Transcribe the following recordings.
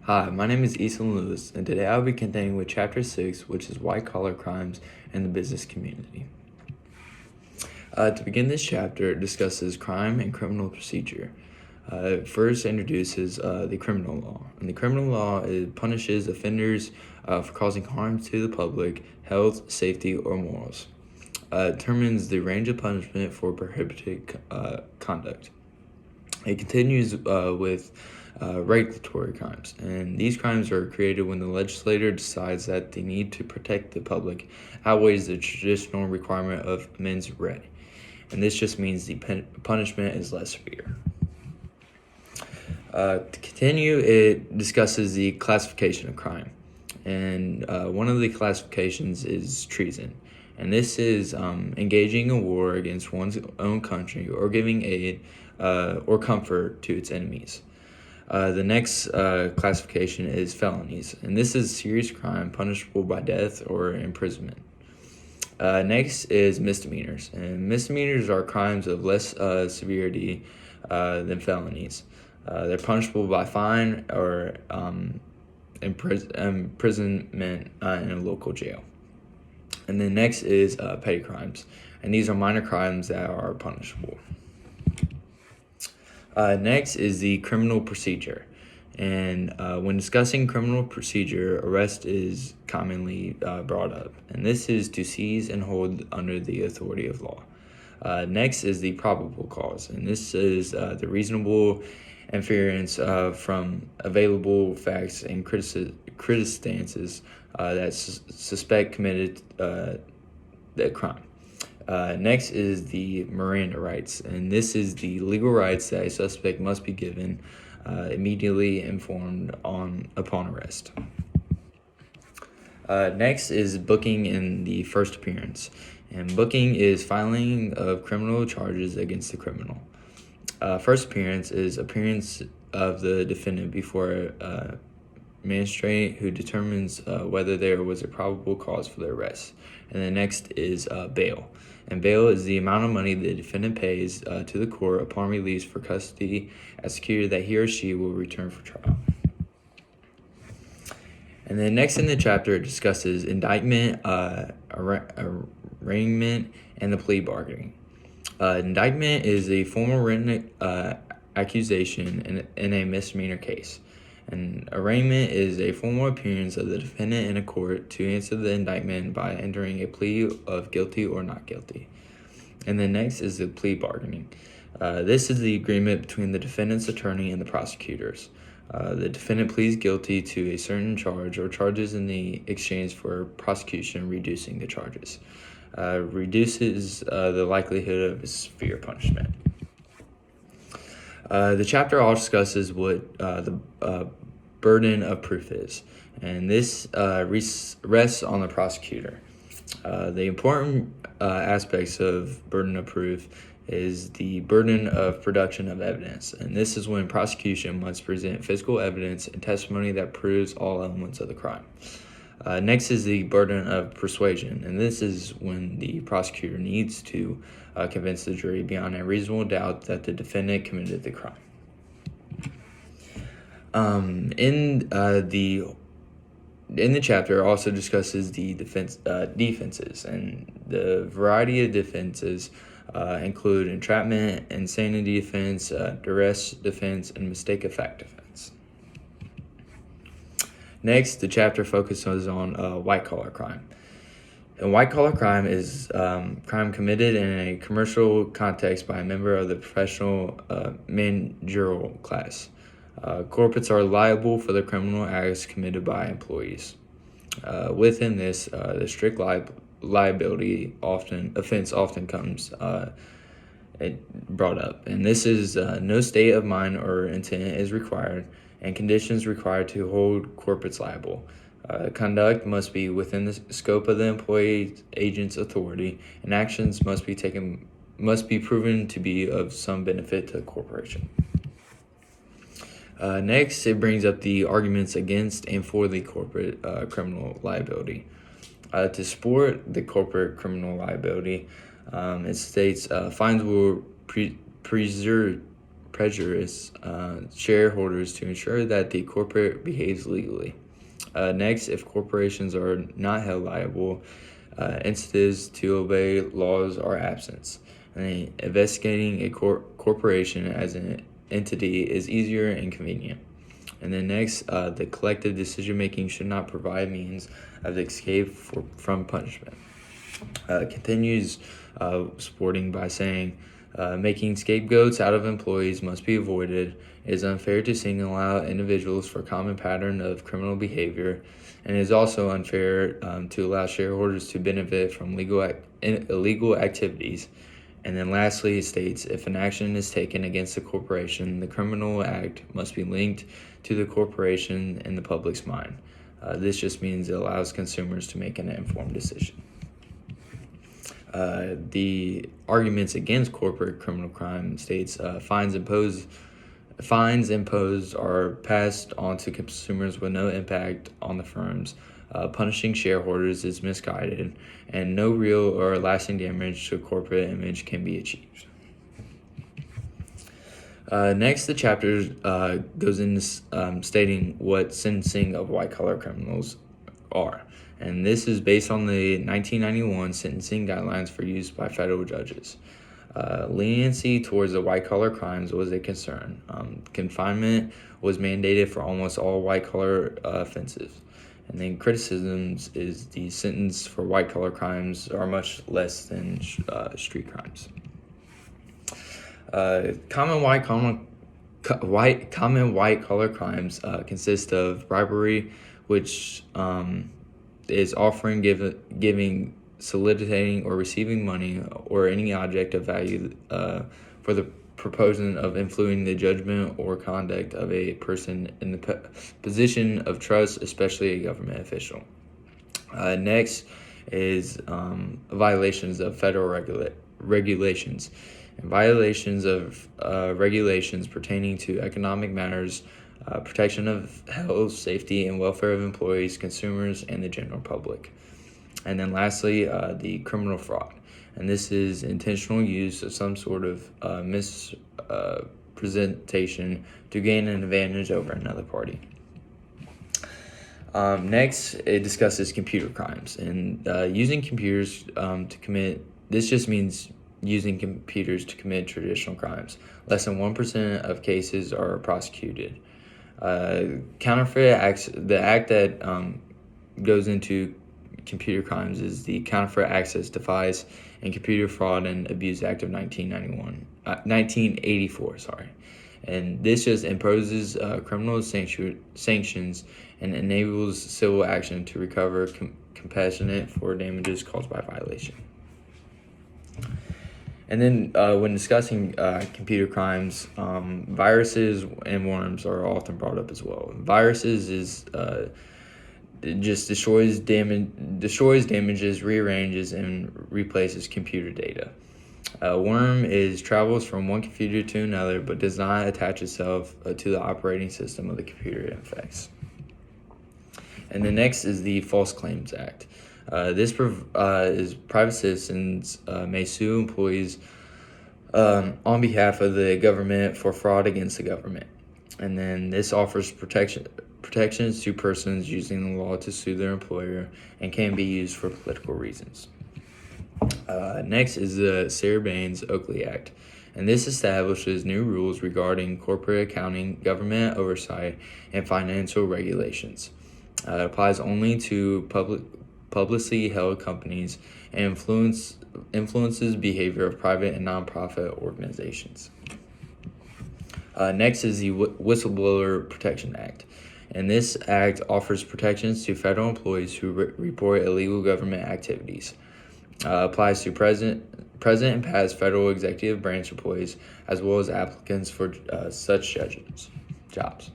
Hi, my name is Ethan Lewis, and today I'll be continuing with Chapter 6, which is White Collar Crimes in the Business Community. To begin this chapter, it discusses crime and criminal procedure. It first introduces the criminal law. And the criminal law punishes offenders for causing harm to the public, health, safety, or morals. It determines the range of punishment for prohibited conduct. It continues with regulatory crimes, and these crimes are created when the legislator decides that the need to protect the public outweighs the traditional requirement of mens rea, and this just means the punishment is less severe. To continue, it discusses the classification of crime, and one of the classifications is treason. And this is engaging in war against one's own country or giving aid or comfort to its enemies. The next classification is felonies, and this is serious crime punishable by death or imprisonment. Next is misdemeanors, and misdemeanors are crimes of less severity than felonies. They're punishable by fine or imprisonment in a local jail. And then next is petty crimes, and these are minor crimes that are punishable. Next is the criminal procedure, and when discussing criminal procedure, arrest is commonly brought up, and this is to seize and hold under the authority of law. Next is the probable cause, and this is the reasonable inference from available facts and circumstances that suspect committed the crime. Next is the Miranda rights, and this is the legal rights that a suspect must be given immediately informed upon arrest. Next is booking in the first appearance, and booking is filing of criminal charges against the criminal. First appearance is appearance of the defendant before a magistrate who determines whether there was a probable cause for the arrest. And the next is bail. And bail is the amount of money the defendant pays to the court upon release for custody as security that he or she will return for trial. And then next in the chapter, it discusses indictment, arraignment, and the plea bargaining. Indictment is a formal written accusation in a misdemeanor case. And arraignment is a formal appearance of the defendant in a court to answer the indictment by entering a plea of guilty or not guilty. And then next is the plea bargaining. This is the agreement between the defendant's attorney and the prosecutors. The defendant pleads guilty to a certain charge or charges in the exchange for prosecution reducing the charges. Reduces the likelihood of a severe punishment. The chapter also discusses what the burden of proof is, and this rests on the prosecutor. The important aspects of burden of proof is the burden of production of evidence, and this is when prosecution must present physical evidence and testimony that proves all elements of the crime. Next is the burden of persuasion, and this is when the prosecutor needs to convince the jury beyond a reasonable doubt that the defendant committed the crime. In the chapter, also discusses the defenses, and the variety of defenses include entrapment, insanity defense, duress defense, and mistake of fact defense. Next, the chapter focuses on white-collar crime. And white-collar crime is crime committed in a commercial context by a member of the professional managerial class. Corporates are liable for the criminal acts committed by employees. Within this, the strict liability offense often comes brought up, and this is no state of mind or intent is required, and conditions required to hold corporates liable. Conduct must be within the scope of the employee agent's authority, and actions must be proven to be of some benefit to the corporation. Next, it brings up the arguments against and for the corporate criminal liability. To support the corporate criminal liability, it states fines will prejudice shareholders to ensure that the corporate behaves legally. Next, if corporations are not held liable, incentives to obey laws are absent. And investigating a corporation as an entity is easier and convenient. And then next, the collective decision making should not provide means of escape from punishment. Continues supporting by saying, making scapegoats out of employees must be avoided. It is unfair to single out individuals for a common pattern of criminal behavior, and it is also unfair to allow shareholders to benefit from illegal activities. And then lastly, it states, if an action is taken against a corporation, the criminal act must be linked to the corporation in the public's mind. This just means it allows consumers to make an informed decision. The arguments against corporate criminal crime states fines imposed are passed on to consumers with no impact on the firms. Punishing shareholders is misguided, and no real or lasting damage to corporate image can be achieved. Next, the chapter goes into stating what sentencing of white-collar criminals are. And this is based on the 1991 sentencing guidelines for use by federal judges. Leniency towards the white-collar crimes was a concern. Confinement was mandated for almost all white-collar offenses. And then criticisms is the sentence for white-collar crimes are much less than street crimes. Common white-collar crimes consist of bribery, which is offering, giving, soliciting, or receiving money or any object of value for the proposition of influencing the judgment or conduct of a person in the position of trust, especially a government official. Next is violations of federal regulations. And violations of regulations pertaining to economic matters, protection of health, safety, and welfare of employees, consumers, and the general public. And then lastly, the criminal fraud. And this is intentional use of some sort of mispresentation to gain an advantage over another party. Next, it discusses computer crimes. And using computers to commit, this just means using computers to commit traditional crimes. Less than 1% of cases are prosecuted. Counterfeit acts, the act that goes into computer crimes is the Counterfeit Access Device and Computer Fraud and Abuse Act of 1984. And this just imposes criminal sanctions and enables civil action to recover compensation for damages caused by violation. And then when discussing computer crimes, viruses and worms are often brought up as well. Viruses is just destroys, damages, rearranges, and replaces computer data. Worm travels from one computer to another, but does not attach itself to the operating system of the computer it infects. And the next is the False Claims Act. This is private citizens may sue employees on behalf of the government for fraud against the government. And then this offers protections to persons using the law to sue their employer and can be used for political reasons. Next is the Sarbanes-Oakley Act. And this establishes new rules regarding corporate accounting, government oversight, and financial regulations. It applies only to publicly held companies and influences behavior of private and nonprofit organizations. Next is the Whistleblower Protection Act. And this act offers protections to federal employees who report illegal government activities. Applies to present and past federal executive branch employees as well as applicants for such jobs.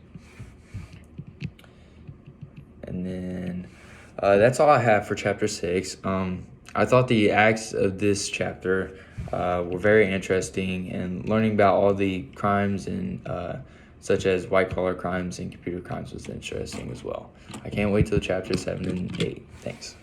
And then that's all I have for chapter 6. I thought the acts of this chapter were very interesting, and learning about all the crimes and such as white-collar crimes and computer crimes was interesting as well. I can't wait till chapter 7 and 8. Thanks.